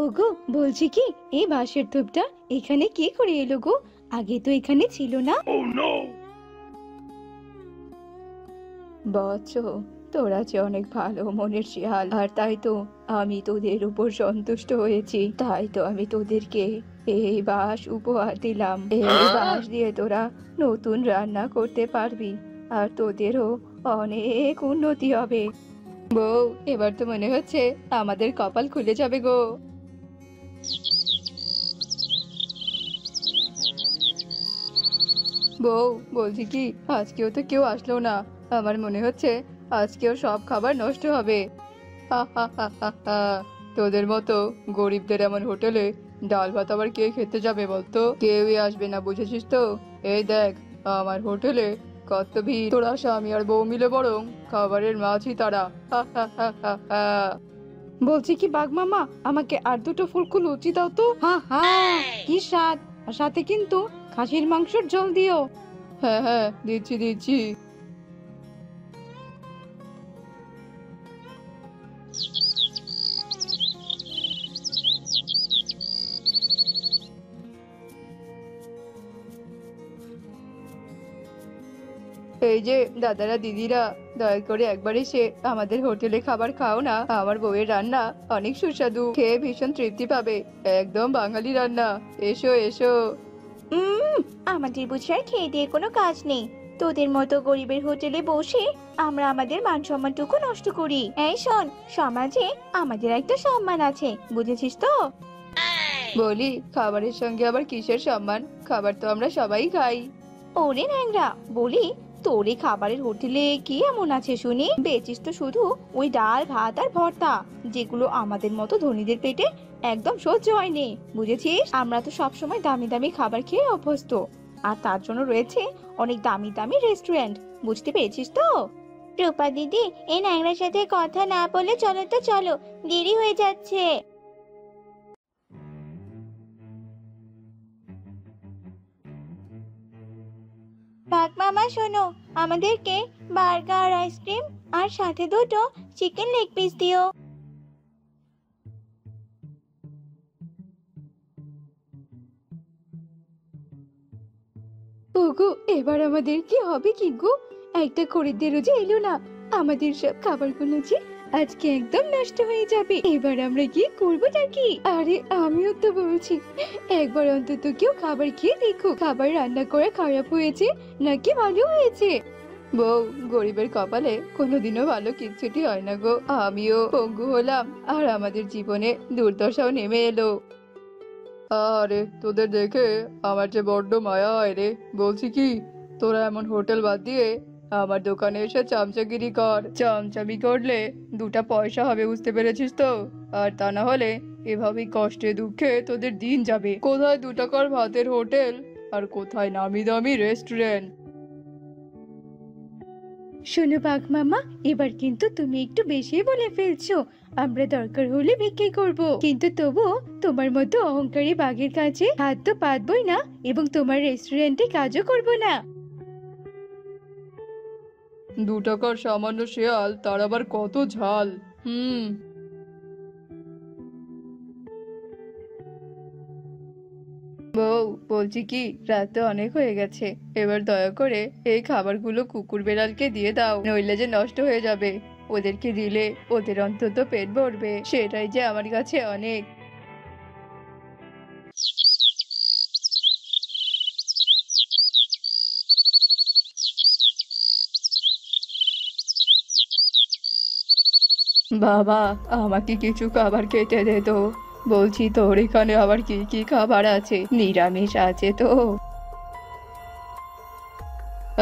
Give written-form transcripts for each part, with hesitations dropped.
ওগো, বলছি কি, এই বাঁশের ধূপটা এখানে কি করে এলো গো? আগে তো এখানে ছিল না। বৎস, তোরা যে অনেক ভালো মনের শিয়াল, আর তাই তো আমি তোদের উপর সন্তুষ্ট হয়েছি। তাই তো আমি তোদেরকে এই বাঁশ উপহার দিলাম। এই বাঁশ দিয়ে তোরা নতুন রান্না করতে পারবি, আর তোদেরও অনেক উন্নতি হবে। বউ, এবার তো মনে হচ্ছে আমাদের কপাল খুলে যাবে গো। বউ, বলছি কি, আজকেও তো কেউ আসলো না। আমার মনে হচ্ছে আজকেও সব খাবার নষ্ট হবে। হা হা হা হা হা। তোদের মতো গরিবদের এমন হোটেলে ডাল ভাত আবার কে খেতে যাবে বলতো? কেউই আসবে না, বুঝেছিস তো? এই দেখ, আমার হোটেলে কত ভিড়। তোরা স্বামী আর বউ মিলে বরং খাবারের মাঝি তারা। হা হা হা হা হা। বলছি কি বাঘ মামা, আমাকে আর দুটো ফুলকো লুচি দাও তো। হ্যাঁ হ্যাঁ, কি স্বাদ! আর সাথে কিন্তু খাসির মাংসের ঝোল দিও। হ্যাঁ হ্যাঁ, দিচ্ছি দিচ্ছি। এই যে দাদারা দিদিরা, দয়া করে একবার এসে আমাদের হোটেলে খাবার খাও না। আমার বউয়ের রান্না অনেক সুস্বাদু, খেয়ে ভীষণ তৃপ্তি পাবে। একদম বাঙালি রান্না। এসো এসো। উম আমাদের বুঝি আর খেয়ে দিয়ে কোনো কাজ নেই? তোদের মতো গরিবের হোটেলে বসে আমরা আমাদের মান সম্মানটুকু নষ্ট করি? এই শোন, সমাজে আমাদের একটা সম্মান আছে, বুঝেছিস তো? বলি, খাবারের সঙ্গে আবার কিসের সম্মান? খাবার তো আমরা সবাই খাই। ওরে ন্যাংরা, বলি, তোর এই খাবারের হোটেলে কি এমন আছে শুনি? বেচিস তো শুধু ওই ডাল ভাত আর ভর্তা, যেগুলো আমাদের মতো ধনীদের পেটে একদম সহ্য হয়নি, বুঝেছিস? আমরা তো সবসময় দামি দামি খাবার খেয়ে অভ্যস্ত, আর তার জন্য রয়েছে অনেক দামি দামি রেস্টুরেন্ট, বুঝতে পেরেছিস তো? রূপা দিদি, এই ন্যাংরার সাথে কথা না বলে চলো তো চলো, দেরি হয়ে যাচ্ছে। বাঘ মামা শোনো, আমাদেরকে বার্গার, আইসক্রিম আর সাথে দুটো চিকেন লেগ পিস দিও। ওগো, এবার আমাদের কি হবে কি গো? একটা খরিদ্দেরও যে এলো না। আমাদের সব খাবারগুলো যে আজকে একদম নষ্ট হয়ে যাবে। এবার আমরা কি করবো নাকি? আরে আমিও তো বলছি, একবার অন্তত কেউ খাবার খেয়ে দেখো, খাবার রান্না করা খারাপ হয়েছে নাকি ভালো হয়েছে। বউ, গরিবের কপালে কোনোদিনও ভালো কিচ্ছুটি হয় না গো। আমিও পঙ্গু হলাম, আর আমাদের জীবনে দুর্দশাও নেমে এলো। আরে তোদের দেখে আমার যে বড্ড মায়া হয় রে। বলছি কি, তোরা এমন হোটেল বাদ দিয়ে আমার দোকানে এসে চামচাগিরি কর। চামচামি করলে দুটা পয়সা হবে, বুঝতে পেরেছিস তো? আর তা না হলে এভাবেই কষ্টে দুঃখে তোদের দিন যাবে। কোথায় 2 টাকার ভাতের হোটেল, আর কোথায় নামি দামি রেস্টুরেন্ট। শোনো বাঘ মামা, এবার কিন্তু তুমি একটু বেশি বলে ফেলছো। আমরা দরকার হলে ভিক্ষে করব, কিন্তু তবুও তোমার মতো অহংকারী বাঘের কাছে হাত তো পাতবই না, এবং তোমার রেস্টুরেন্টে কাজও করব না। 2 টাকার সামান্য শেয়াল, তার আবার কত ঝাল। হুম। বউ, বলছি কি, রাত তো অনেক হয়ে গেছে। এবার দয়া করে এই খাবারগুলো কুকুর বেড়ালকে দিয়ে দাও, নইলে যে নষ্ট হয়ে যাবে। ওদেরকে দিলে ওদের অন্তত পেট ভরবে, সেটাই যে আমার কাছে অনেক। বাবা, আমাকে কিছু খাবার খেতে দে তো। বলছি, তোর এখানে আবার কি কি খাবার আছে? নিরামিষ আছে তো?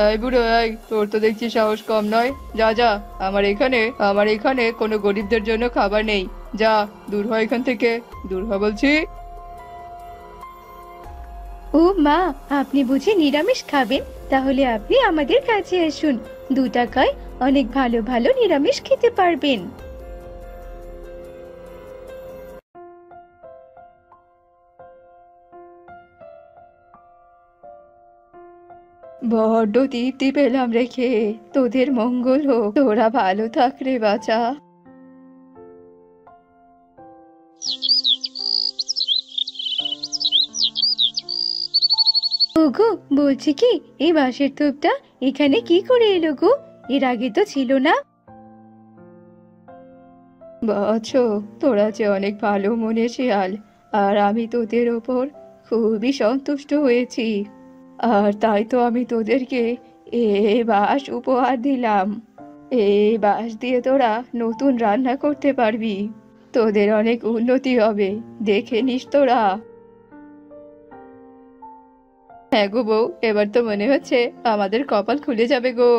এই বুড়ো, এই তোর তো দেখছি সাহস কম নয়। যা যা, আমার এখানে কোনো গরিবদের জন্য খাবার নেই। যা, দূর হ এখান থেকে, দূর হ বলছি। ও মা, আপনি বুঝি নিরামিষ খাবেন? তাহলে আপনি আমাদের কাছে আসুন। 2 টাকায় অনেক ভালো ভালো নিরামিষ খেতে পারবেন। বড্ড তৃপ্তি পেলাম রেখে। তোদের মঙ্গল হোক, তোরা ভালো থাক রে বাছা। ওগো, বলছি কি, এই বাঁশের তোপটা এখানে কি করে এলো গো? এর আগে তো ছিল না। বাছো, তোরা যে অনেক ভালো মনে শিয়াল, আর আমি তোদের ওপর খুবই সন্তুষ্ট হয়েছি। আর তাই তো আমি তোদেরকে এই বাঁশ উপহার দিলাম। এই বাঁশ দিয়ে তোরা নতুন রান্না করতে পারবি, তোদের অনেক উন্নতি হবে, দেখে নিস তোরা। হ্যাঁ গো বউ, এবার তো মনে হচ্ছে আমাদের কপাল খুলে যাবে গো।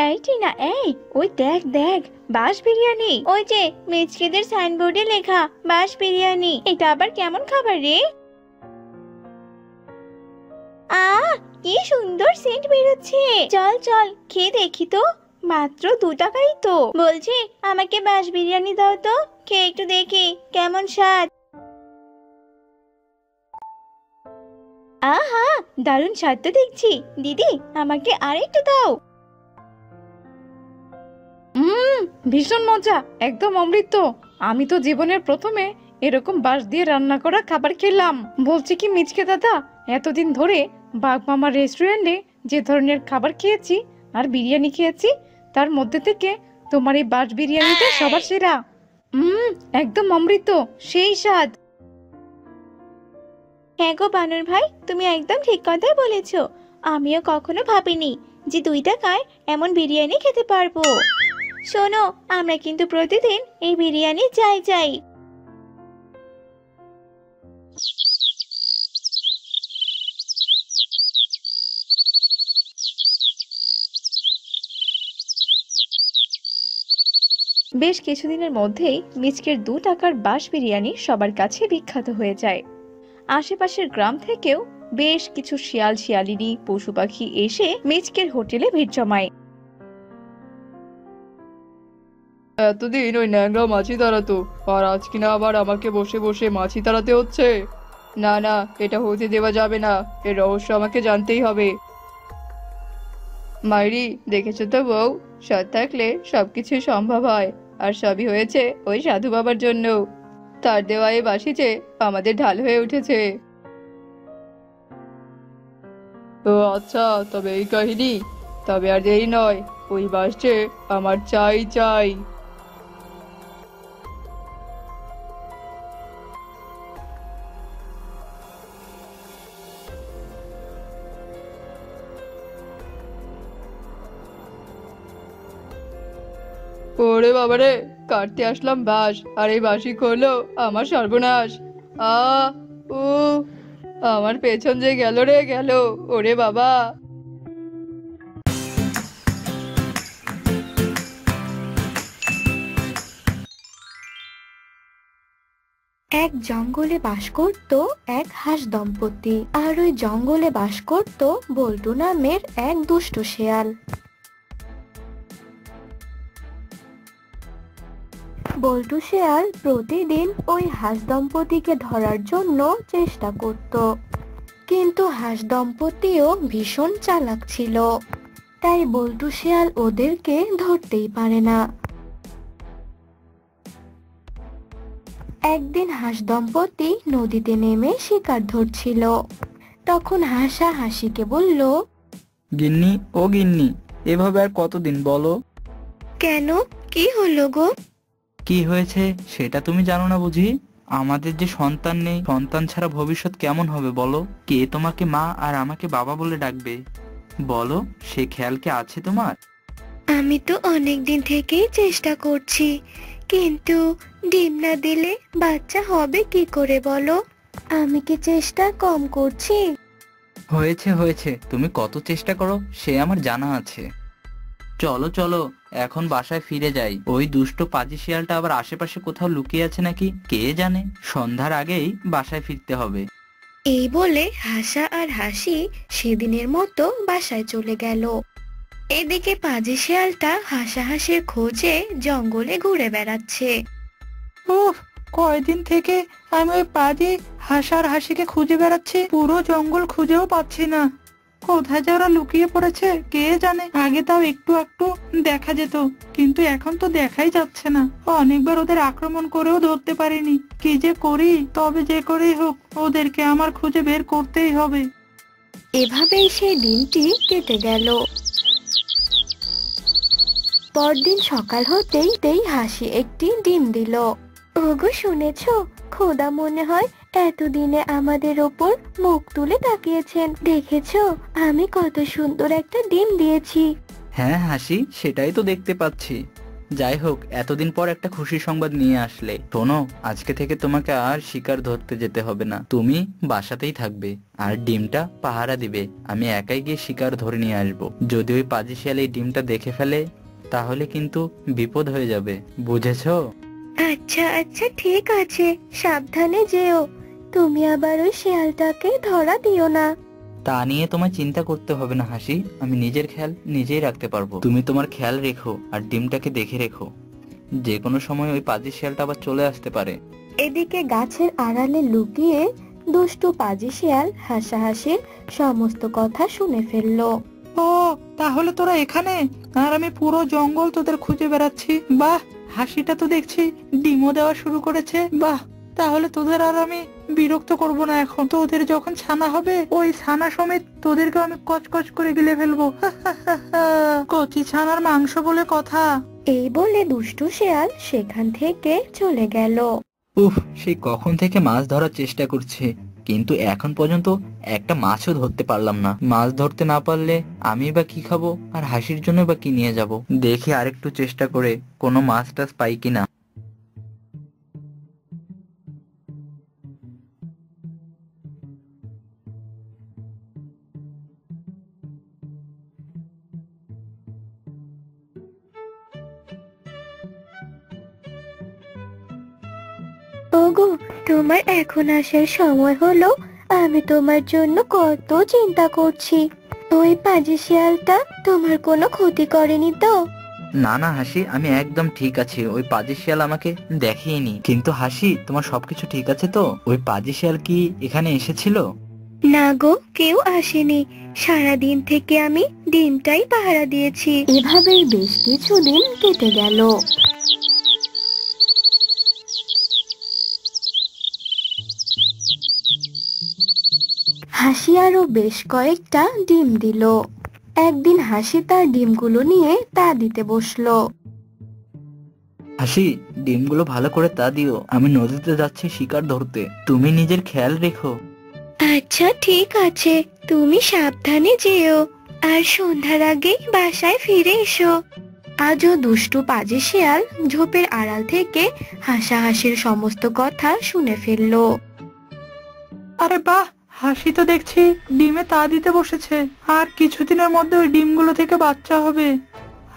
এই টিনা, এই ওই দেখ দেখ, বাঁশ বিরিয়ানি। ওই যে মিচকেদের সাইনবোর্ডে লেখা বাঁশ বিরিয়ানি। এটা আবার কেমন খাবার রে? কি সুন্দর সেন্ট বেরোচ্ছে। চল চল খেয়ে দেখি তো। মাত্র 2 টাকাই তো। বলছি, আমাকে বাঁশ বিরিয়ানি দাও তো, খেয়ে একটু দেখি কেমন স্বাদ। আহা, দারুণ স্বাদ তো দেখছি। দিদি, আমাকে আরেকটু দাও। ভীষণ মজা, একদম অমৃত। আমি তো জীবনের প্রথমে এরকম বাঁশ দিয়ে রান্না করা খাবার খেলাম। বলছি কি মিচকে দাদা, এতদিন ধরে বাঘ মামার রেস্টুরেন্টে যে ধরনের খাবার খেয়েছি আর বিরিয়ানি খেয়েছি, তার মধ্যে থেকে তোমার এই বাঁশ বিরিয়ানিটা সবার সেরা। হুম, একদম অমৃত, সেই স্বাদ। হ্যাঁ গো বানর ভাই, তুমি একদম ঠিক কথাই বলেছো। আমিও কখনো ভাবিনি যে 2 টাকায় এমন বিরিয়ানি খেতে পারবো। শোনো, আমরা কিন্তু প্রতিদিন এই বিরিয়ানি চাই চাই। বেশ কিছুদিনের মধ্যেই মিচকের 2 টাকার বাঁশ বিরিয়ানি সবার কাছে বিখ্যাত হয়ে যায়। আশেপাশের গ্রাম থেকেও বেশ কিছু শিয়াল শিয়ালিনী পশু পাখি এসে মিচকের হোটেলে ভিড় জমায়। এতদিন ওই ন্যাংরা মাছি তাড়াতো, আর আজ কিনা আবার আমাকে বসে বসে মাছি তাড়াতে হচ্ছে। না না, এটা হতে দেওয়া যাবে না, এর রহস্য আমাকে জানতেই হবে। মাইরি, দেখেছো তো বউ, সৎ থাকলে সবকিছু সম্ভব হয়, আর সবই হয়েছে ওই সাধু বাবার জন্য। তার দেওয়া এই বাঁশি যে আমাদের ঢাল হয়ে উঠেছে। ও আচ্ছা, তবে এই কাহিনী। তবে আর দেরি নয়, ওই বাঁশ যে আমার চাই চাই। ওরে বাবারে, কাটতে আসলাম বাঁশ, আর এই বাঁশি খোলো আমার সর্বনাশ। আ উ আমার পেছন যে গেল রে গেল। ওরে বাবা। এক জঙ্গলে বাস করত এক হাঁস দম্পতি, আর ওই জঙ্গলে বাস করত বল্টু নামের এক দুষ্ট শেয়াল। বল্টু শেয়াল প্রতিদিন ওই হাঁস দম্পতিকে ধরার জন্য চেষ্টা করত, কিন্তু হাঁস দম্পতিও ভীষণ চালাক ছিল, তাই বল্টু শেয়াল ওদেরকে ধরতেই পারে না। একদিন হাঁস দম্পতি নদীতে নেমে শিকার ধরছিল। তখন হাঁসা হাসিকে বলল, গিন্নি, ও গিন্নি, এভাবে আর কতদিন বলো? কেন, কি হলো গো? কি হয়েছে সেটা তুমি জানো না বুঝি? আমাদের যে সন্তান নেই, সন্তান ছাড়া ভবিষ্যৎ কেমন হবে বলো? কে তোমাকে মা আর আমাকে বাবা বলে ডাকবে বলো? সে খেয়াল কি আছে তোমার? আমি তো অনেক দিন থেকেই চেষ্টা করছি, কিন্তু ডিম না দিলে বাচ্চা হবে কি করে বলো? আমি কি চেষ্টা কম করছি? হয়েছে হয়েছে, তুমি কত চেষ্টা করো সে আমার জানা আছে। চলো চলো, এখন বাসায় ফিরে যাই। ওই দুষ্ট পাজি শিয়ালটা আবার আশেপাশে কোথাও লুকিয়ে আছে নাকি কে জানে। সন্ধ্যার আগেই বাসায় ফিরতে হবে। এই বলে হাসা আর হাসি সেদিনের মতো বাসায় চলে গেল। এদিকে পাজি শিয়ালটা হাসাহাসির খোঁজে জঙ্গলে ঘুরে বেড়াচ্ছে। উফ, কয়দিন থেকে আমি ওই পাজি হাসার হাসিকে খুঁজে বেড়াচ্ছি, পুরো জঙ্গল খুঁজেও পাচ্ছি না। কোথায় যে ওরা লুকিয়ে পড়েছে কে জানে। আগে তাও একটু একটু দেখা যেত, কিন্তু এখন তো দেখাই যাচ্ছে না। অনেকবার ওদের আক্রমণ করেও ধরতে পারিনি। কি যে করি, তবে যে করেই হোক ওদেরকে আমার খুঁজে বের করতেই হবে। এভাবেই সেই দিনটি কেটে গেল। পরদিন সকাল হতেই হাসি একটি ডিম দিল। ওগো শুনেছো, খোদা মনে হয় এতদিনে আমাদের ওপর মুখ তুলে তাকিয়েছেন। দেখেছো আমি কত সুন্দর একটা ডিম দিয়েছি। হ্যাঁ হাসি, সেটাই তো দেখতে পাচ্ছি। যাই হোক, এতদিন পর একটা খুশির সংবাদ নিয়ে আসলে। শোনো, আজকে থেকে তোমাকে আর শিকার ধরতে যেতে হবে না, তুমি বাসাতেই থাকবে আর ডিমটা পাহারা দিবে। আমি একাই গিয়ে শিকার ধরে নিয়ে আসবো। যদি ওই পাজি শিয়াল এই ডিমটা দেখে ফেলে তাহলে কিন্তু বিপদ হয়ে যাবে, বুঝেছো? আচ্ছা আচ্ছা ঠিক আছে, সাবধানে যেও। তুমি আবার ওই শিয়ালটাকে ধরা দিও না। তা নিয়ে তোমায় চিন্তা করতে হবে না হাসি, আমি নিজের খেয়াল নিজেই রাখতে পারবো। তুমি তোমার খেয়াল রেখো আর ডিমটাকে দেখে রেখো। যে কোনো সময় ওই পাজি শিয়ালটা আবার চলে আসতে পারে। এদিকে গাছের আড়ালে লুকিয়ে দুষ্টু পাজি শিয়াল হাসাহাসির সমস্ত কথা শুনে ফেললো। ও তাহলে তোরা এখানে, আর আমি পুরো জঙ্গল তোদের খুঁজে বেড়াচ্ছি। বাহ, হাসিটা তো দেখছি ডিমও দেওয়া শুরু করেছে। বাহ, তাহলে তোদের আর আমি বিরক্ত করব না। এখন তোদের যখন ছানা হবে, ওই ছানা সমেত তোদেরকে আমি কচকচ করে গিলে ফেলবো। কচি ছানার মাংস বলে কথা। এই বলে দুষ্টু শিয়াল সেখান থেকে চলে গেল। উফ, সেই কখন থেকে মাছ ধরার চেষ্টা করছে, কিন্তু এখন পর্যন্ত একটা মাছও ধরতে পারলাম না। মাছ ধরতে না পারলে আমি বা কি খাবো, আর হাসির জন্য বা কি নিয়ে যাব। দেখি আরেকটু চেষ্টা করে কোনো মাছ টাছ পাই কিনা। ওগো, তোমার এখন আসার সময় হলো। আমি তোমার জন্য কত চিন্তা করছি। ওই পাজি শিয়ালটা তোমার কোনো ক্ষতি করেনি তো? না না হাসি, আমি একদম ঠিক আছি। ওই পাজি শিয়াল আমাকে দেখেইনি। কিন্তু হাসি, তোমার সবকিছু ঠিক আছে তো? ওই পাজি শিয়াল কি এখানে এসেছিল? না গো, কেউ আসেনি। সারাদিন থেকে আমি ডিমটাই পাহারা দিয়েছি। এভাবেই বেশ কিছুদিন কেটে গেল। হাসি আরো বেশ কয়েকটা ডিম দিল। একদিন হাসি তার ডিমগুলো নিয়ে তা দিতে বসলো। হাসি, ডিমগুলো ভালো করে তা দিও, আমি নদীতে যাচ্ছি শিকার ধরতে। তুমি নিজের খেয়াল রেখো। আচ্ছা ঠিক আছে, তুমি সাবধানে যেও আর সন্ধ্যার আগে বাসায় ফিরে এসো। আজও দুষ্টু পাজি শিয়াল ঝোপের আড়াল থেকে হাসাহাসির সমস্ত কথা শুনে ফেললো। আরে বাহ, হাসি তো দেখছি ডিমে তা দিতে বসেছে। আর কিছুদিনের মধ্যে ওই ডিমগুলো থেকে বাচ্চা হবে,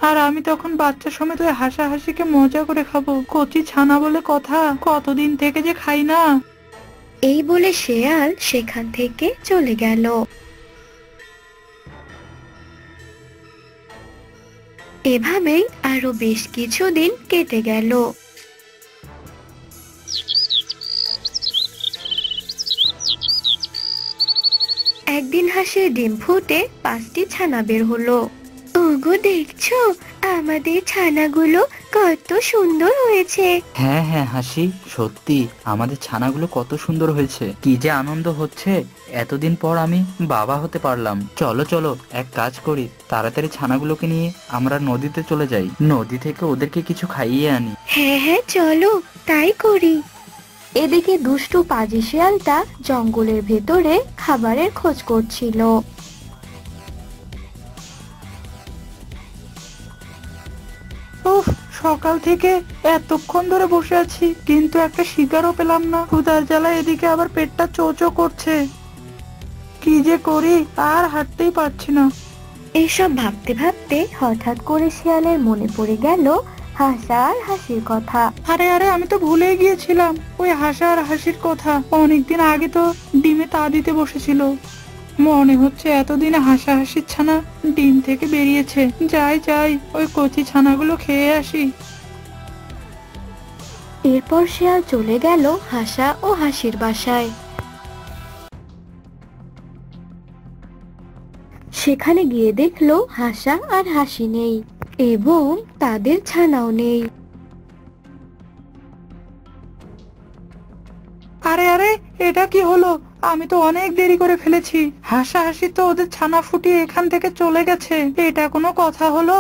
আর আমি তখন বাচ্চা সমেত ওই হাসাহাসিকে মজা করে খাবো। কচি ছানা বলে কথা, কতদিন থেকে যে খাই না। এই বলে শেয়াল সেখান থেকে চলে গেল। এভাবেই আরো বেশ কিছুদিন কেটে গেল। একদিন হাঁসের ডিম ফুটে 5টি ছানা বের হলো। ওগো দেখছো, আমাদের ছানাগুলো কত সুন্দর হয়েছে। হ্যাঁ হ্যাঁ হাসি, সত্যি আমাদের ছানাগুলো কত সুন্দর হয়েছে। কি যে আনন্দ হচ্ছে, এতদিন পর আমি বাবা হতে পারলাম। চলো চলো, এক কাজ করি, তাড়াতাড়ি ছানাগুলোকে নিয়ে আমরা নদীতে চলে যাই। নদী থেকে ওদেরকে কিছু খাইয়ে আনি। হ্যাঁ হ্যাঁ চলো, তাই করি। এদিকে দুষ্টু পাজি শিয়ালটা জঙ্গলের ভেতরে খাবারের খোঁজ করছিল। উফ, সকাল থেকে এতক্ষণ ধরে বসে আছি, কিন্তু একটা শিকারও পেলাম না। ক্ষুধার জ্বালায় এদিকে আবার পেটটা চোচো করছে। কি যে করি, আর হাঁটতেই পারছি না। এসব ভাবতে ভাবতে হঠাৎ করে শিয়ালের মনে পড়ে গেল হাসা আর হাসির কথা। আরে আরে, আমি তো ভুলেই গিয়েছিলাম ওই হাসা আর হাসির কথা। অনেকদিন আগে তো ডিমে তা দিতে বসেছিল। মনে হচ্ছে এতদিনে হাসা হাসির ছানা ডিম থেকে বেরিয়েছে। যাই যাই, ওই কচি ছানাগুলো খেয়ে আসি। এরপর শিয়াল চলে গেল হাসা ও হাসির বাসায়। সেখানে গিয়ে দেখলো হাসা আর হাসি নেই এবং তাদের ছানাও নেই। আরে আরে, এটা কি হলো? আমি তো অনেক দেরি করে ফেলেছি। হাসাহাসি তো ওদের ছানা ফুটিয়ে এখান থেকে চলে গেছে। এটা কোনো কথা হলো?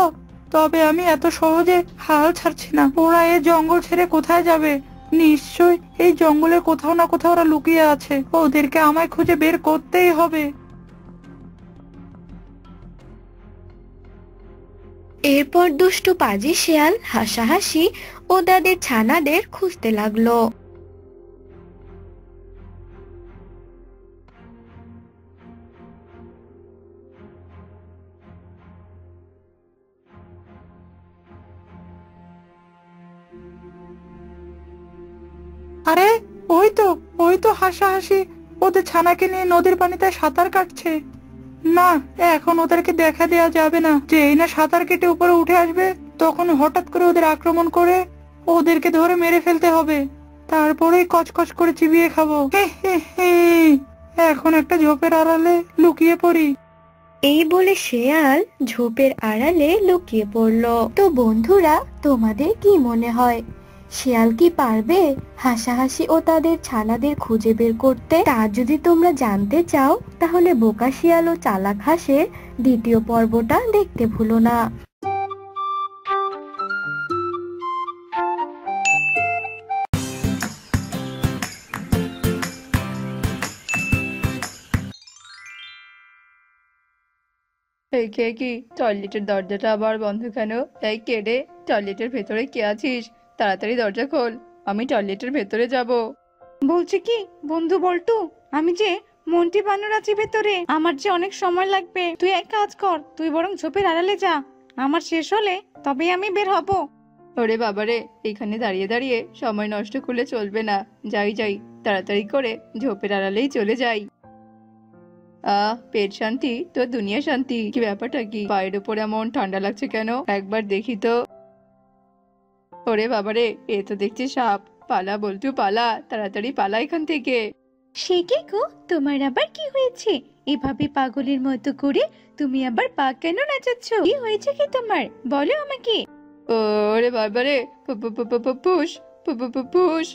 তবে আমি এত সহজে হাল ছাড়ছি না। ওরা এই জঙ্গল ছেড়ে কোথায় যাবে? নিশ্চয় এই জঙ্গলের কোথাও না কোথাও ওরা লুকিয়ে আছে। ওদেরকে আমায় খুঁজে বের করতেই হবে। এরপর দুষ্টু পাজি শিয়াল হাসাহাসি ও তাদের ছানাদের খুঁজতে লাগলো। আরে ওই তো হাসাহাসি ওদের ছানাকে নিয়ে নদীর পানিতে সাঁতার কাটছে। না, এখন ওদেরকে দেখা দেয়া যাবে না। যেই না সাঁতার কেটে উপরে উঠে আসবে তখন হঠাৎ করে ওদের আক্রমণ করে ওদেরকে ধরে মেরে ফেলতে হবে। তারপরেই কচকচ করে চিবিয়ে খাবো। হে হে হে, এখন একটা ঝোপের আড়ালে লুকিয়ে পড়ি। এই বলে শিয়াল ঝোপের আড়ালে লুকিয়ে পড়লো। তো বন্ধুরা, তোমাদের কি মনে হয় শিয়াল কি পারবে হাসাহাসি ও তাদের ছানাদের খুঁজে বের করতে? তা যদি তোমরা জানতে চাও তাহলে বোকা শিয়াল ও চালাক হাঁসের দ্বিতীয় পর্বটা দেখতে ভুলো না। এই কে কি? টয়লেটের দরজাটা আবার বন্ধ কেন? এই কে রে? টয়লেটের ভেতরে কে আছিস? তাড়াতাড়ি দরজা খোল, আমি টয়লেটের ভেতরে যাব। বলছি কি বন্ধু বল্টু, আমি যে মন্টি বানর আছি ভেতরে, আমার যে অনেক সময় লাগবে। তুই এক কাজ কর, তুই বরং ঝোপের আড়ালে যা। আমার শেষ হলে তবেই আমি বের হব। ওরে বাবারে, এখানে দাঁড়িয়ে দাঁড়িয়ে সময় নষ্ট করলে চলবে না। যাই তাড়াতাড়ি করে ঝোপের আড়ালেই চলে যাই। পেট শান্তি তো দুনিয়া শান্তি। কি ব্যাপারটা কি? পায়ের উপর এমন ঠান্ডা লাগছে কেন? একবার দেখি তো। ওরে বাবারে, এ তো দেখছি সাপ। পালা বল্টু পালা, তাড়াতাড়ি পালা এখান থেকে। সে কি গো, তোমার আবার কি হয়েছে? এভাবে পাগলের মতো করে তুমি আবার পা কেন নাচাচ্ছ? কি হয়েছে কি তোমার, বলো আমাকে। ওরে বাবারে, ফুস ফুস।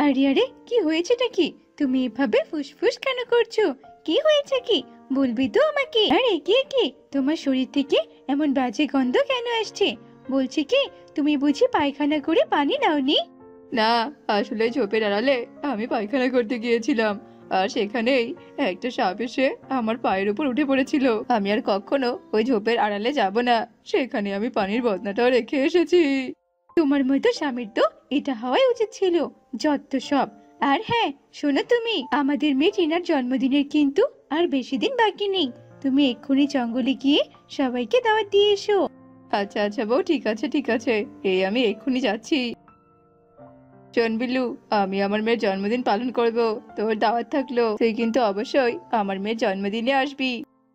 আরে আরে, কি হয়েছেটা কি? তুমি এভাবে ফুসফুস কেন করছো? কি হয়েছে কি, বলবি তো আমাকে? আরে কি তোমার শরীর থেকে এমন বাজে গন্ধ কেন আসছে? বলছি কি, তুমি বুঝি পায়খানা করে পানি নাওনি? না, আসলে ঝোপের আড়ালে আমি পায়খানা করতে গিয়েছিলাম, আর সেখানেই একটা সাপ এসে আমার পায়ের উপর উঠে পড়েছিল। আমি আর কখনো ওই ঝোপের আড়ালে যাব না। সেখানে আমি পানির বদনাটাও রেখে এসেছি। তোমার মতো স্বামীর তো এটা হওয়াই উচিত ছিল, যত সব। আর হ্যাঁ, শোনো, তুমি আমাদের মেয়ে টিনার জন্মদিনের কিন্তু আর বেশি দিন বাকি নেই। তুমি এক্ষুনি জঙ্গলে গিয়ে সবাইকে দাওয়াত দিয়ে এসো। আচ্ছা বউ, ঠিক আছে, এই আমি এক্ষুনি যাচ্ছি। শোন বিল্লু, আমি আমার মেয়ের জন্মদিন পালন করব। তোর দাওয়াত থাকলো, তুই কিন্তু অবশ্যই আমার মেয়ের জন্মদিনে আসবি।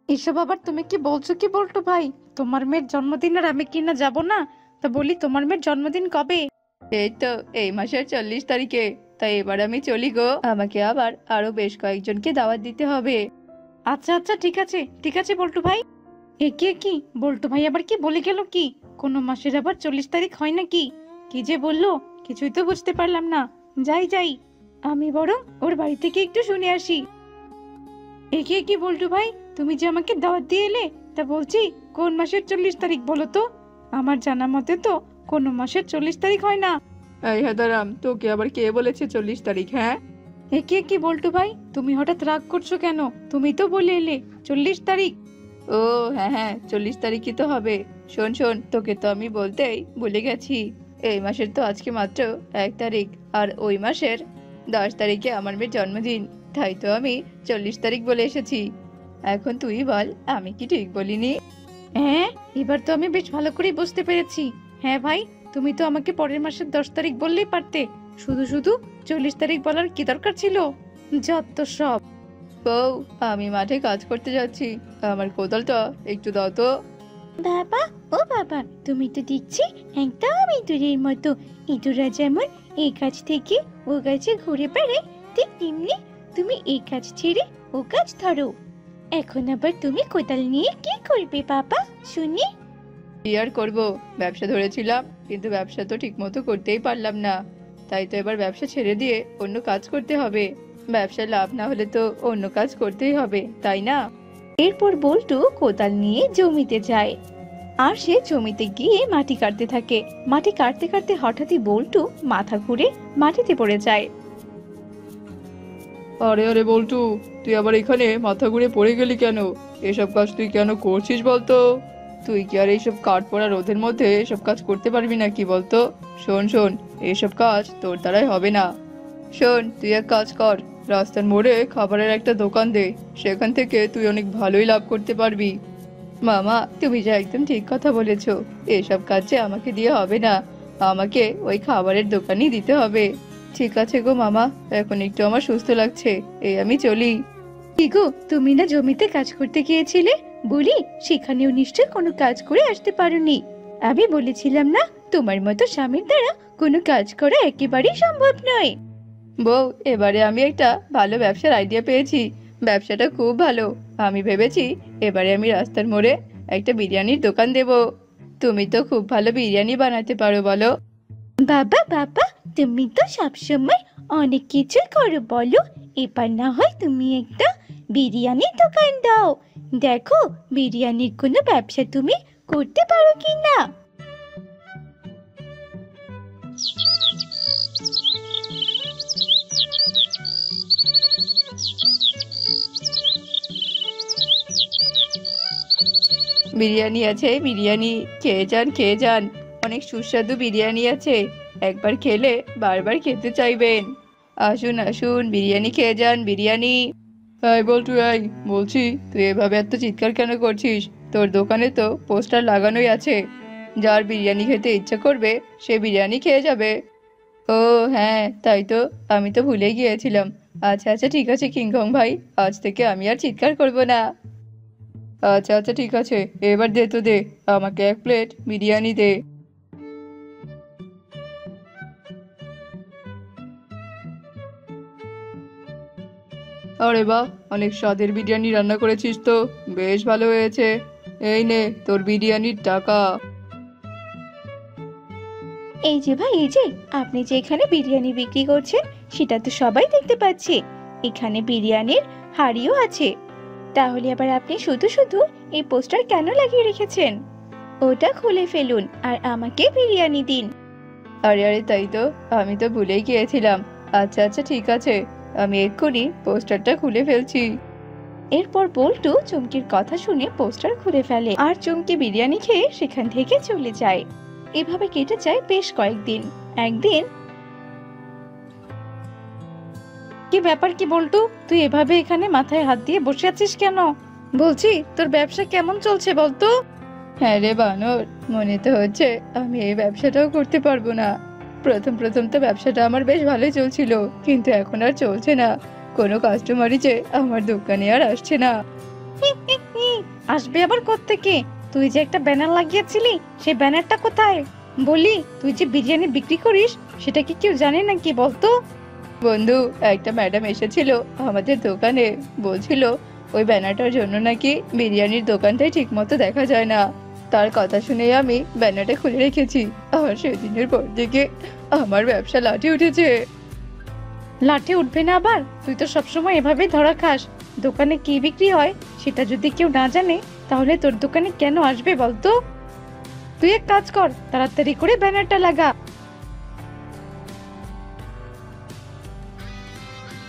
এসব আবার তুমি কি বলছো কি বল্টু ভাই? তোমার মেয়ের জন্মদিন আর আমি কিনা যাব না? তা বলি, তোমার মেয়ের জন্মদিন কবে? এই তো এই মাসের 40 তারিখে। তাই এবার আমি চলি গো, আমাকে আবার আরো বেশ কয়েকজনকে দাওয়াত দিতে হবে। আচ্ছা ঠিক আছে বল্টু ভাই। একে কি বল্টু ভাই আবার কি বলে গেল? কি কোন মাসের আবার 40 তারিখ হয় নাকি? কি যে বললো, কিছুই তো বুঝতে পারলাম না। যাই আমি বরং ওর বাড়ি থেকে একটু শুনে আসি। একে কি বল্টু ভাই, তুমি যে আমাকে দাওয়াত দিয়ে এলে, তা বলছি কোন মাসের 40 তারিখ বলো তো? আমার জানা মতে তো কোন মাসের 40 তারিখ হয় না। এই হাদারাম, তোকে আবার কে বলেছে 40 তারিখ? হ্যাঁ, একে কি বল্টু ভাই, তুমি হঠাৎ রাগ করছো কেন? তুমি তো বলে এলে 40 তারিখ। ও হ্যাঁ 40 তারিখই তো হবে। শোন, তোকে তো আমি বলতেই ভুলে গেছি। এই মাসের তো আজকে মাত্র 1 তারিখ, আর ওই মাসের 10 তারিখে আমার মেয়ের জন্মদিন। তাই তো আমি 40 তারিখ বলে এসেছি। এখন তুই বল, আমি কি ঠিক বলিনি? হ্যাঁ, এবার তো আমি বেশ ভালো করে বুঝতে পেরেছি। হ্যাঁ ভাই, তুমি তো আমাকে পরের মাসের 10 তারিখ বললেই পারতে। শুধু 40 তারিখ বলার কি দরকার ছিল? যত সব। বউ, আমি মাঠে কাজ করতে যাচ্ছি, আমার কোদালটা একটু দাও তো। বাবা, ও বাবা, তুমি তো দেখছি একদম ইঁদুরের মতো। ইঁদুরা যেমন এই গাছ থেকে ও গাছে ঘুরে বেড়ায়, ঠিক তেমনি তুমি এই গাছ ছেড়ে ও গাছ ধরো। এখন আবার তুমি কোদাল নিয়ে কি করবে বাবা শুনি? কি আর করবো, ব্যবসা ধরেছিলাম কিন্তু ব্যবসা তো ঠিক মতো করতেই পারলাম না। তাই তো এবার ব্যবসা ছেড়ে দিয়ে অন্য কাজ করতে হবে। ব্যবসায় লাভ না হলে তো অন্য কাজ করতেই হবে, তাই না? এরপর বল্টু কোদাল নিয়ে জমিতে যায় আর সে জমিতে গিয়ে মাটি কাটতে থাকে। মাটি কাটতে কাটতে হঠাৎই বল্টু মাথা ঘুরে মাটিতে পড়ে যায়। আরে আরে বল্টু, তুই আবার এখানে মাথা ঘুরে পড়ে গেলি কেন? এসব কাজ তুই কেন করছিস বলতো? তুই কি আর এইসব কাঠ পড়া রোদের মধ্যে এসব কাজ করতে পারবি নাকি বলতো? শোন শোন, এইসব কাজ তোর দ্বারাই হবে না। শোন, তুই এক কাজ কর, রাস্তার মোড়ে খাবারের একটা দোকান দে, সেখান থেকে তুই অনেক ভালোই লাভ করতে পারবি। মামা, তুমি যা একদম ঠিক কথা বলেছো। এসব কাজে আমাকে দিয়ে হবে না, আমাকে ওই খাবারের দোকানই দিতে হবে। ঠিক আছে গো মামা, এখন একটু আমার সুস্থ লাগছে, এই আমি চলি। কি গো, তুমি না জমিতে কাজ করতে গিয়েছিলে? বলি সেখানেও নিশ্চয় কোনো কাজ করে আসতে পারোনি। আমি বলেছিলাম না তোমার মতো স্বামীর দ্বারা কোনো কাজ করা একেবারেই সম্ভব নয়। বউ, এবারে আমি একটা ভালো ব্যবসার আইডিয়া পেয়েছি। ব্যবসাটা খুব ভালো। আমি ভেবেছি এবারে আমি রাস্তার মোড়ে একটা বিরিয়ানির দোকান দেব। তুমি তো খুব ভালো বিরিয়ানি বানাতে পারো বলো। বাবা বাবা, তুমি তো সবসময় অনেক কিছু করো বলো। এবার না হয় তুমি একটা বিরিয়ানির দোকান দাও। দেখো বিরিয়ানির কোনো ব্যবসা তুমি করতে পারো কি না। বিরিয়ানি আছে, বিরিয়ানি খেয়ে যান খেয়ে যান, অনেক সুস্বাদু বিরিয়ানি আছে। একবার খেলে বারবার খেতে চাইবেন। আসুন আসুন, বিরিয়ানি খেয়ে যান, বিরিয়ানি। এই বল্টু, এই বলছি, তুই এভাবে এত চিৎকার কেন করছিস? তোর দোকানে তো পোস্টার লাগানোই আছে, যার বিরিয়ানি খেতে ইচ্ছা করবে সে বিরিয়ানি খেয়ে যাবে। ও হ্যাঁ, তাই তো, আমি তো ভুলে গিয়েছিলাম। আচ্ছা আচ্ছা ঠিক আছে কিংকং ভাই, আজ থেকে আমি আর চিৎকার করব না। আচ্ছা আচ্ছা ঠিক আছে, এবার দে তো দে, আমাকে 1 প্লেট বিরিয়ানি দে। আরে বাহ, অনেক স্বাদের বিরিয়ানি রান্না করেছিস তো, বেশ ভালো হয়েছে। এই নে তোর বিরিয়ানির টাকা। এই যে ভাই, এই যে আপনি যে এখানে বিরিয়ানি বিক্রি করছেন সেটা তো সবাই দেখতে পাচ্ছে। এখানে বিরিয়ানির হাঁড়িও আছে। তাহলে আবার আপনি শুধু শুধু এই পোস্টার কেন লাগিয়ে রেখেছেন? ওটা খুলে ফেলুন আর আমাকে বিরিয়ানি দিন। আরে আরে তাই তো, আমি তো ভুলেই গিয়েছিলাম। আচ্ছা আচ্ছা ঠিক আছে, আমি এক্ষুনি পোস্টারটা খুলে ফেলছি। এরপর বল্টু চুমকির কথা শুনে পোস্টার খুলে ফেলে আর চুমকি বিরিয়ানি খেয়ে সেখান থেকে চলে যায়। এভাবে কেটে যায় বেশ কয়েকদিন। একদিন, কি ব্যাপার কি বল্টু, তুই এভাবে এখানে মাথায় হাত দিয়ে বসে আছিস কেন? বলছি তোর ব্যবসা কেমন চলছে বলতো? হ্যাঁ রে বানর, মনে তো হচ্ছে আমি এই ব্যবসাটাও করতে পারবো না। প্রথম প্রথম তো ব্যবসাটা আমার বেশ ভালোই চলছিল, কিন্তু এখন আর চলছে না। কোনো কাস্টমারই যে আমার দোকানে আর আসছে না। আসবে আবার কোত্থেকে? তুই যে একটা ব্যানার লাগিয়েছিলি, সেই ব্যানারটা কোথায়? বলি তুই যে বিরিয়ানি বিক্রি করিস সেটা কি কেউ জানে নাকি বলতো? বন্ধু, একটা ম্যাডাম এসেছিল আমাদের দোকানে, বলছিল ওই ব্যানারটার জন্য নাকি বিরিয়ানির দোকানটাই ঠিক মতো দেখা যায় না। তার কথা শুনে আমি ব্যানারটা খুলে রেখেছি, আর সেদিনের পর থেকে আমার ব্যবসা লাঠি উঠেছে। লাঠি উঠবে না আবার? তুই তো সবসময় এভাবেই ধরা খাস। দোকানে কি বিক্রি হয় সেটা যদি কেউ না জানে তাহলে তোর দোকানে কেন আসবে বলতো? তুই এক কাজ কর, তাড়াতাড়ি করে ব্যানারটা লাগা।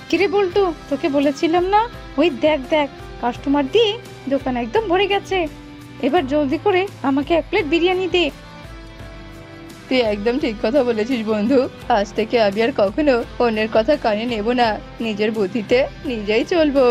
কিরে বল্টু, তোকে বলেছিলাম না? ওই দেখ দেখ, কাস্টমার দিয়ে দোকান একদম ভরে গেছে। এবার জলদি করে আমাকে 1 প্লেট বিরিয়ানি দে। তুই একদম ঠিক কথা বলেছিস বন্ধু, আজ থেকে আমি আর কখনো অন্যের কথা কানে নেব না, নিজের বুদ্ধিতে নিজেই চলবো।